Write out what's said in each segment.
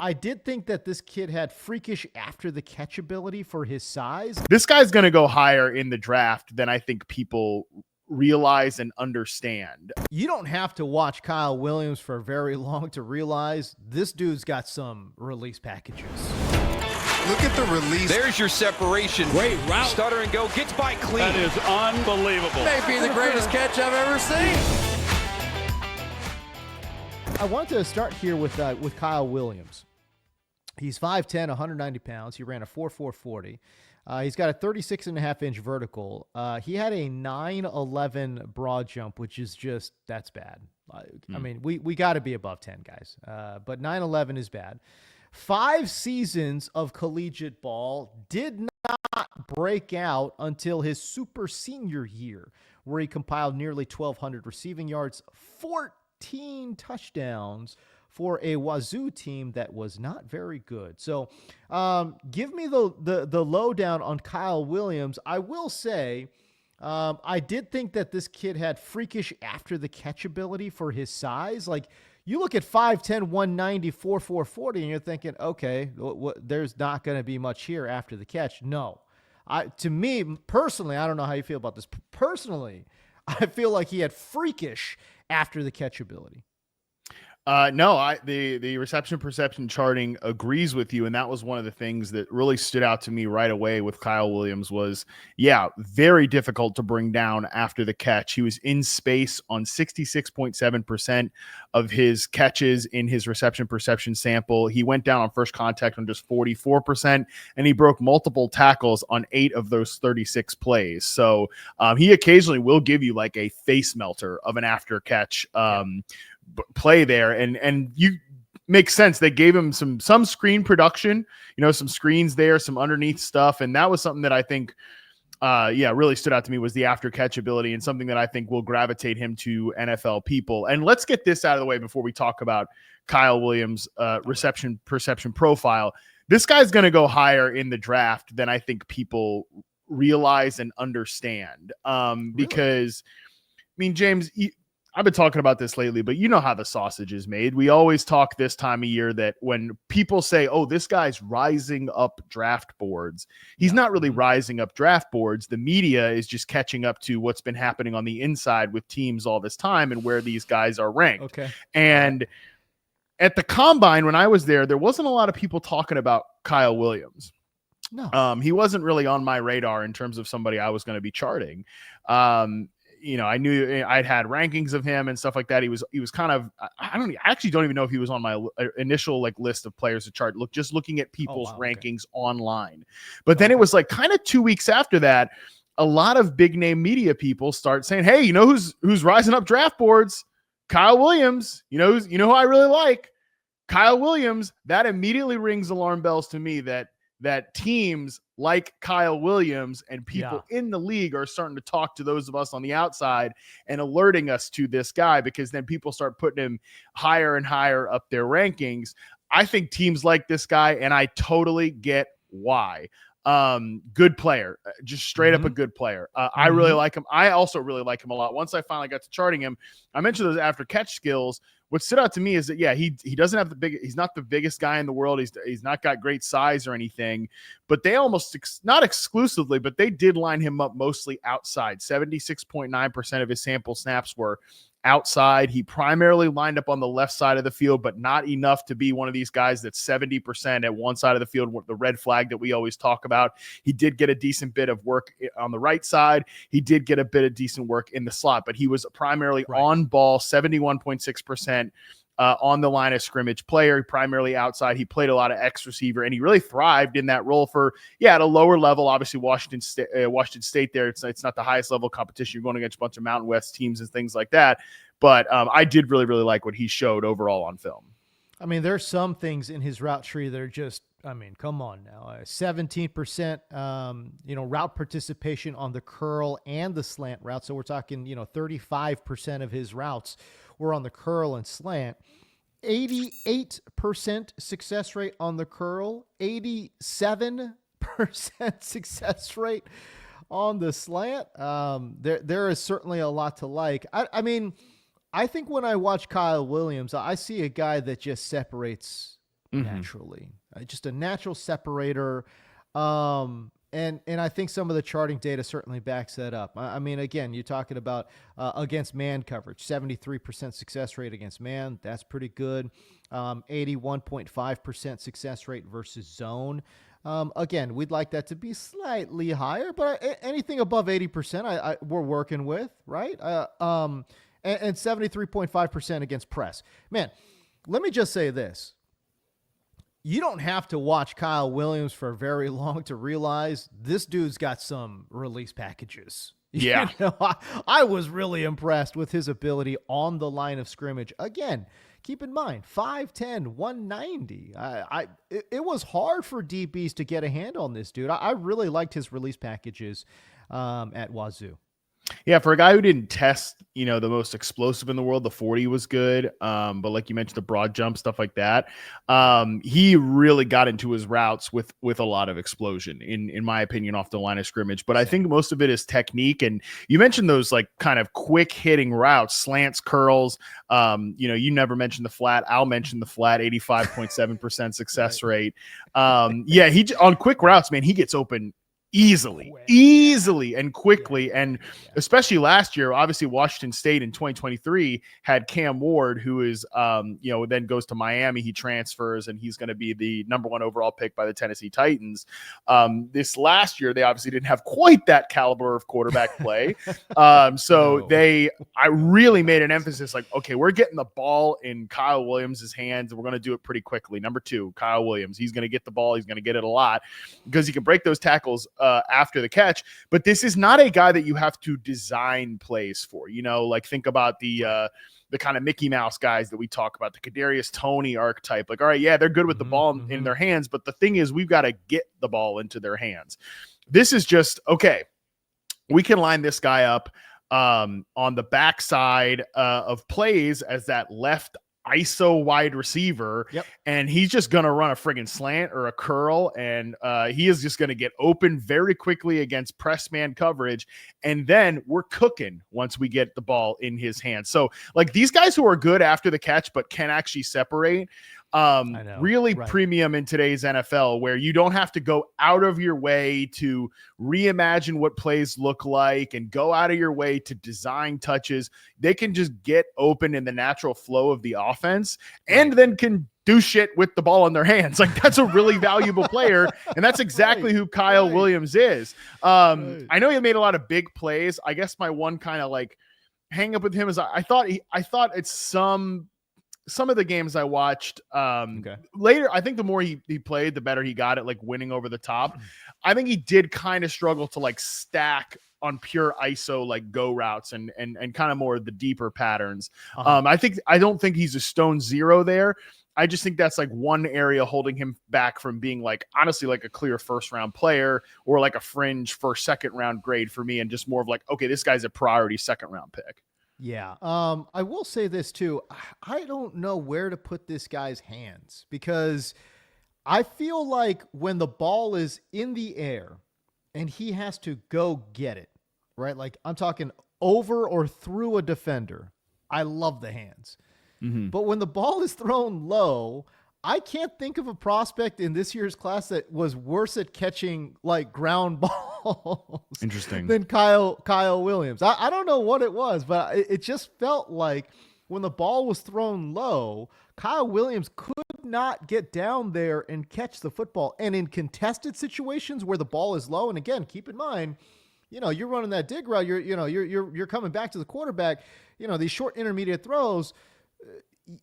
I did think that this kid had freakish after the catch ability for his size. This guy's going to go higher in the draft than I think people realize and understand. You don't have to watch Kyle Williams for very long to realize this dude's got some release packages. Look at the release. There's your separation. Great route. Stutter and go. Gets by clean. That is unbelievable. Maybe the greatest catch I've ever seen. I wanted to start here with Kyle Williams. He's 5'10", 190 pounds. He ran a 4.440. He's got a 36.5-inch vertical. He had a 9.11 broad jump, which is just, that's bad. I mean, we got to be above 10, guys. But 9.11 is bad. 5 seasons of collegiate ball, did not break out until his super senior year, where he compiled nearly 1,200 receiving yards, 14 touchdowns for a Wazoo team that was not very good. So give me the lowdown on Kyle Williams. I will say I did think that this kid had freakish after the catch ability for his size. Like, you look at 5'10", 190, 4.440, and you're thinking, okay, there's not going to be much here after the catch. No. To me, personally, I don't know how you feel about this. Personally, I feel like he had freakish after the catch ability. No, the reception perception charting agrees with you. And that was one of the things that really stood out to me right away with Kyle Williams was, very difficult to bring down after the catch. He was in space on 66.7% of his catches in his reception perception sample. He went down on first contact on just 44%, and he broke multiple tackles on 8 of those 36 plays. So he occasionally will give you like a face melter of an after catch play there, and you makes sense. They gave him some screen production, some screens there, some underneath stuff, and that was something that I think really stood out to me was the after catch ability, and something that I think will gravitate him to NFL people. And let's get this out of the way before we talk about Kyle Williams' reception perception profile. This guy's going to go higher in the draft than I think people realize and understand, because I mean, James, I've been talking about this lately, but you know how the sausage is made. We always talk this time of year that when people say, oh, this guy's rising up draft boards, he's not really rising up draft boards. The media is just catching up to what's been happening on the inside with teams all this time and where these guys are ranked. Okay. And at the combine, when I was there wasn't a lot of people talking about Kyle Williams. No. He wasn't really on my radar in terms of somebody I was going to be charting. I knew I'd had rankings of him and stuff like that. He was kind of, I actually don't even know if he was on my initial list of players to chart. Just looking at people's rankings online. But then it was kind of 2 weeks after that, a lot of big name media people start saying, hey, who's rising up draft boards? Kyle Williams. You know who I really like? Kyle Williams. That immediately rings alarm bells to me that teams like Kyle Williams and people in the league are starting to talk to those of us on the outside and alerting us to this guy, because then people start putting him higher and higher up their rankings. I think teams like this guy, and I totally get why. Good player, just straight up a good player. I really like him. I also really like him a lot. Once I finally got to charting him, I mentioned those after catch skills. What stood out to me is that, he doesn't have he's not the biggest guy in the world. He's not got great size or anything, but they almost, not exclusively, but they did line him up mostly outside. 76.9% of his sample snaps were outside. He primarily lined up on the left side of the field, but not enough to be one of these guys that's 70% at one side of the field, the red flag that we always talk about. He did get a decent bit of work on the right side. He did get a bit of decent work in the slot, but he was primarily on ball, 71.6%. On the line of scrimmage player, primarily outside. He played a lot of X receiver, and he really thrived in that role at a lower level. Obviously, Washington State there, it's not the highest level competition. You're going against a bunch of Mountain West teams and things like that. But I did really, really like what he showed overall on film. I mean, there's some things in his route tree that are just, come on now. 17%, route participation on the curl and the slant route. So we're talking, 35% of his routes were on the curl and slant. 88% success rate on the curl, 87% success rate on the slant. There is certainly a lot to like. I think when I watch Kyle Williams, I see a guy that just separates naturally. Just a natural separator. And I think some of the charting data certainly backs that up. I mean, again, you're talking about against man coverage, 73% success rate against man. That's pretty good. 81.5% success rate versus zone. Again, we'd like that to be slightly higher, but anything above 80%, we're working with, right? And 73.5% against press. Man, let me just say this. You don't have to watch Kyle Williams for very long to realize this dude's got some release packages. Yeah. I was really impressed with his ability on the line of scrimmage. Again, keep in mind, 5'10", 190. It was hard for DBs to get a hand on this dude. I really liked his release packages at Wazoo. Yeah, for a guy who didn't test, the most explosive in the world, the 40 was good. But like you mentioned, the broad jump, stuff like that. He really got into his routes with a lot of explosion, in my opinion, off the line of scrimmage. But I think most of it is technique. And you mentioned those like kind of quick hitting routes, slants, curls. You never mentioned the flat. I'll mention the flat, 85.7% success rate. He on quick routes, man, he gets open easily and quickly. And especially last year, obviously Washington State in 2023 had Cam Ward, who is, then goes to Miami. He transfers and he's going to be the number 1 overall pick by the Tennessee Titans. This last year, they obviously didn't have quite that caliber of quarterback play. I really made an emphasis like, okay, we're getting the ball in Kyle Williams' hands and we're going to do it pretty quickly. Number 2, Kyle Williams. He's going to get the ball. He's going to get it a lot because he can break those tackles after the catch, but this is not a guy that you have to design plays for. Like think about the kind of Mickey Mouse guys that we talk about, the Kadarius Toney archetype. Like, all right, yeah, they're good with the ball in their hands, but the thing is, we've got to get the ball into their hands. This is just okay. We can line this guy up on the backside of plays as that left ISO wide receiver, and he's just going to run a friggin' slant or a curl, and he is just going to get open very quickly against press man coverage, and then we're cooking once we get the ball in his hands. So, like, these guys who are good after the catch but can actually separate, really premium in today's NFL, where you don't have to go out of your way to reimagine what plays look like and go out of your way to design touches. They can just get open in the natural flow of the offense and then can do shit with the ball in their hands. Like, that's a really valuable player. And that's exactly who Kyle Williams is. I know he made a lot of big plays. I guess my one kind of like hang up with him is I thought it's some of the games I watched later, I think the more he played, the better he got at like winning over the top. I think he did kind of struggle to like stack on pure ISO, like go routes and kind of more the deeper patterns. I don't think he's a stone zero there. I just think that's like one area holding him back from being like, honestly, like a clear 1st round player or like a fringe 1st, 2nd round grade for me. And just more of like, okay, this guy's a priority 2nd round pick. Yeah. I will say this too. I don't know where to put this guy's hands because I feel like when the ball is in the air and he has to go get it, right? Like I'm talking over or through a defender. I love the hands. But when the ball is thrown low, I can't think of a prospect in this year's class that was worse at catching like ground balls than Kyle Williams. I don't know what it was, but it just felt like when the ball was thrown low, Kyle Williams could not get down there and catch the football. And in contested situations where the ball is low, and again, keep in mind, you're running that dig route, you're coming back to the quarterback, these short intermediate throws,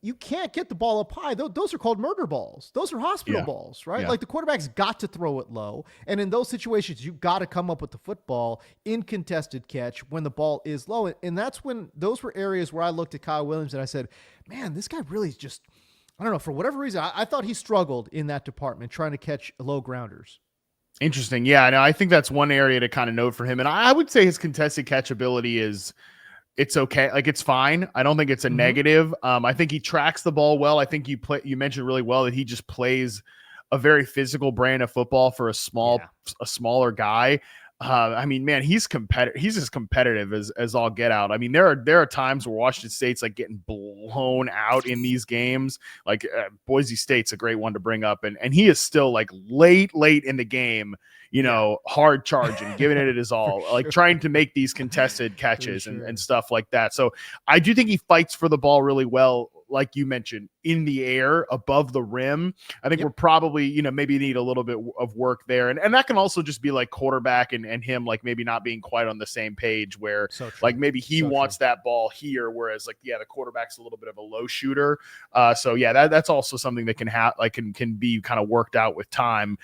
you can't get the ball up high. Those are called murder balls. Those are hospital balls, right? Like the quarterback's got to throw it low. And in those situations, you got to come up with the football in contested catch when the ball is low. And that's when those were areas where I looked at Kyle Williams and I said, man, this guy really is just, I don't know, for whatever reason, I thought he struggled in that department trying to catch low grounders. Interesting. Yeah, no, I think that's one area to kind of note for him. And I would say his contested catch ability it's okay. Like it's fine. I don't think it's a negative. I think he tracks the ball well. I think you mentioned really well that he just plays a very physical brand of football for a smaller guy. I mean, man, he's competitive. He's as competitive as all get out. I mean, there are times where Washington State's like getting blown out in these games. Like Boise State's a great one to bring up, and he is still like late in the game, hard charging, giving it his all, like trying to make these contested catches and stuff like that. So I do think he fights for the ball really well. Like you mentioned, in the air above the rim. I think we're probably, maybe need a little bit of work there. And that can also just be like quarterback and him, like maybe not being quite on the same page where like maybe he wants that ball here. Whereas like, the quarterback's a little bit of a low shooter. So that's also something that can can be kind of worked out with time.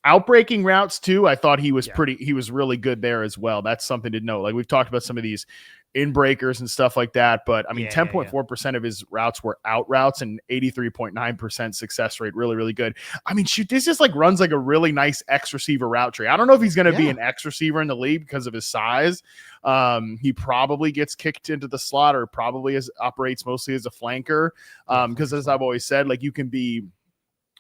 Outbreaking routes too. I thought he was he was really good there as well. That's something to note. Like we've talked about some of these in breakers and stuff like that. But I mean, 10.4% of his routes were out routes and 83.9% success rate. Really, really good. I mean, shoot, this just like runs like a really nice X receiver route tree. I don't know if he's going to be an X receiver in the league because of his size. He probably gets kicked into the slot or probably operates mostly as a flanker. Because as I've always said, like you can be,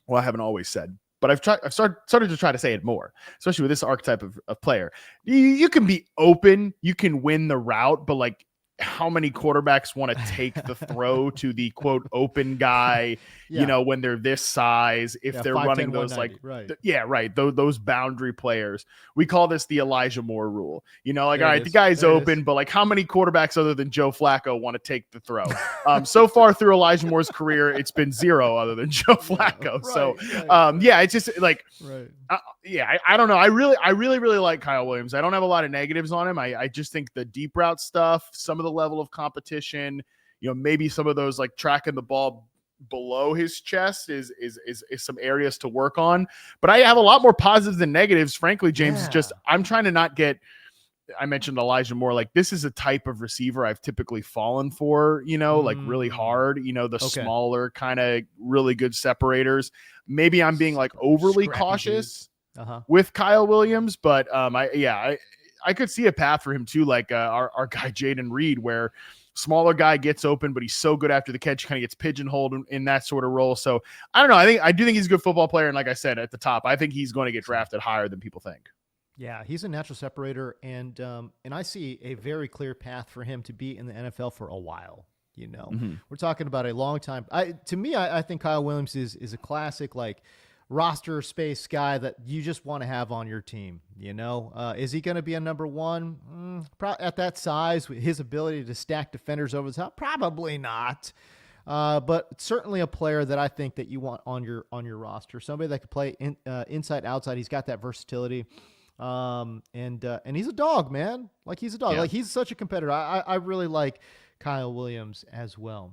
well, I haven't always said, but I've started to try to say it more, especially with this archetype of player. You can be open, you can win the route, but like how many quarterbacks want to take the throw to the quote open guy, when they're this size, if they're 5'10", running those like, those boundary players. We call this the Elijah Moore rule, like, all right, the guy's open, but like how many quarterbacks other than Joe Flacco want to take the throw? So far through Elijah Moore's career, it's been zero other than Joe Flacco. It's just like, I don't know. I really like Kyle Williams. I don't have a lot of negatives on him. I just think the deep route stuff, some of the level of competition, maybe some of those like tracking the ball below his chest is some areas to work on. But I have a lot more positives than negatives. Frankly, James, is just, I'm trying to not get, I mentioned Elijah Moore, like this is a type of receiver I've typically fallen for, like really hard, the smaller kind of really good separators. Maybe I'm being like overly cautious with Kyle Williams, but I could see a path for him too, like our guy Jaden Reed, where smaller guy gets open, but he's so good after the catch, kind of gets pigeonholed in that sort of role. So I don't know. I do think he's a good football player, and like I said at the top, I think he's going to get drafted higher than people think. Yeah, he's a natural separator, and I see a very clear path for him to be in the NFL for a while. We're talking about a long time. To me, I think Kyle Williams is a classic like roster space guy that you just want to have on your team. Is he going to be a number one? At that size, his ability to stack defenders over the top, probably not. But certainly a player that I think that you want on your roster. Somebody that could play inside, outside. He's got that versatility. And he's a dog, man. Like he's a dog. Like he's such a competitor. I really like Kyle Williams as well.